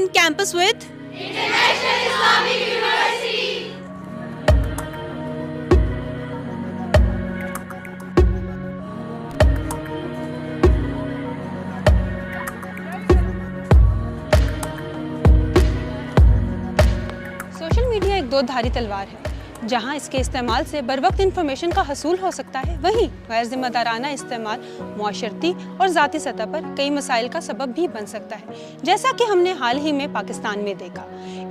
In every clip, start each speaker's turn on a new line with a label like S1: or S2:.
S1: in campus with
S2: International Islamic University.
S1: Social media एक दो धारी तलवार है। जहां इसके इस्तेमाल से बर वक्त इंफॉर्मेशन का हसूल हो सकता है, वहीं गैर जिम्मेदाराना इस्तेमाल मुआशरती और ज़ाती सतह पर कई मसाइल का सबब भी बन सकता है, जैसा कि हमने हाल ही में पाकिस्तान में देखा।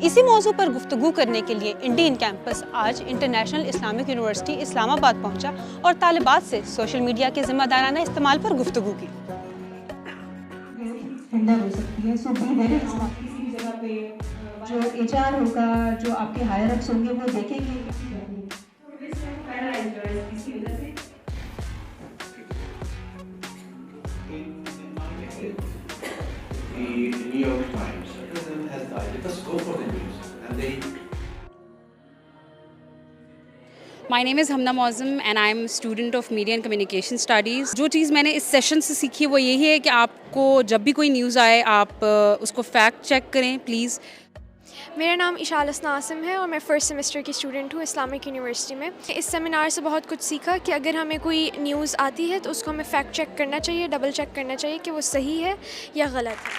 S1: इसी मौजू पर गुफ्तगू करने के लिए इंडियन कैंपस आज इंटरनेशनल इस्लामिक यूनिवर्सिटी इस्लामाबाद पहुंचा और तालिबात से सोशल मीडिया के जिम्मेदाराना इस्तेमाल पर गुफ्तगू की।
S3: जो HR होगा, जो आपके हायर अप्स होंगे, वो देखेंगे।
S4: The New York Times has died. Let us go for the news, and they.
S5: My name is Hamna Mozum and I am a student of Media and Communication Studies. जो चीज़ मैंने इस session से सीखी है वो यही है कि आपको जब भी कोई न्यूज़ आए आप उसको फैक्ट चेक करें प्लीज़।
S6: मेरा नाम इशाल हसन आसिम है और मैं फ़र्स्ट सेमेस्टर की स्टूडेंट हूँ इस्लामिक यूनिवर्सिटी में। इस सेमिनार से बहुत कुछ सीखा कि अगर हमें कोई न्यूज़ आती है तो उसको हमें फैक्ट चेक करना चाहिए, डबल चेक करना चाहिए कि वो सही है या गलत है।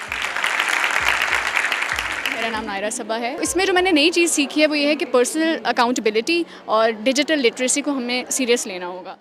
S5: मेरा नाम नायरा सबा है। इसमें जो मैंने नई चीज़ सीखी है वो ये है कि पर्सनल अकाउंटेबिलिटी और डिजिटल लिटरेसी को हमें सीरियस लेना होगा।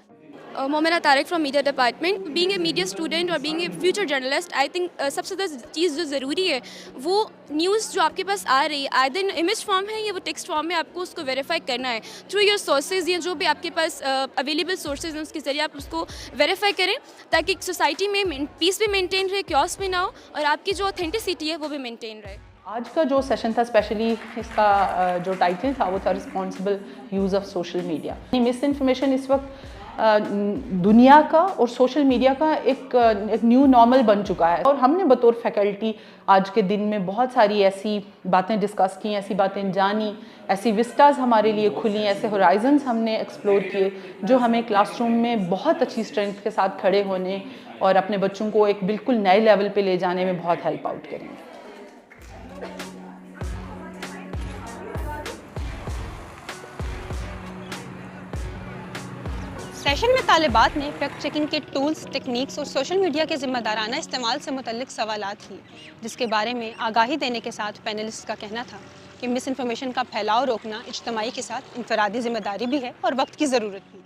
S7: Momina Tariq from media department. Being a media student और being a future journalist, I think सबसे ज़्यादा चीज़ जो ज़रूरी है वो न्यूज़ जो आपके पास आ रही है आइदर इन इमेज फॉर्म है या वो टेक्स्ट फॉर्म में, आपको उसको वेरीफाई करना है थ्रू योर सोर्सेज या जो भी आपके पास अवेलेबल सोर्सेज हैं उसके ज़रिए आप उसको वेरीफाई करें ताकि एक सोसाइटी में पीस भी मेनटेन रहे, क्योस भी ना हो और आपकी जो ऑथेंटिसिटी है वो भी मेनटेन रहे।
S8: आज का जो सेशन था स्पेशली इसका जो टाइटल था वो था responsible use of social media. Miss information इस वक्त दुनिया का और सोशल मीडिया का एक न्यू नॉर्मल बन चुका है और हमने बतौर फैकल्टी आज के दिन में बहुत सारी ऐसी बातें डिस्कस की, ऐसी बातें जानी, ऐसी विस्टास हमारे लिए खुली, ऐसे होराइजन्स हमने एक्सप्लोर किए जो हमें क्लासरूम में बहुत अच्छी स्ट्रेंथ के साथ खड़े होने और अपने बच्चों को एक बिल्कुल नए लेवल पे ले जाने में बहुत हेल्प आउट करेंगे।
S1: सेशन में तालिबात ने फैक्ट चेकिंग के टूल्स, टेक्निक्स और सोशल मीडिया के जिम्मेदाराना इस्तेमाल से मुतल्लिक सवालात किए, जिसके बारे में आगाही देने के साथ पैनलिस्ट का कहना था कि मिस इन्फॉर्मेशन का फैलाव रोकना इज्तिमाई के साथ इनफरादी जिम्मेदारी भी है और वक्त की ज़रूरत भी।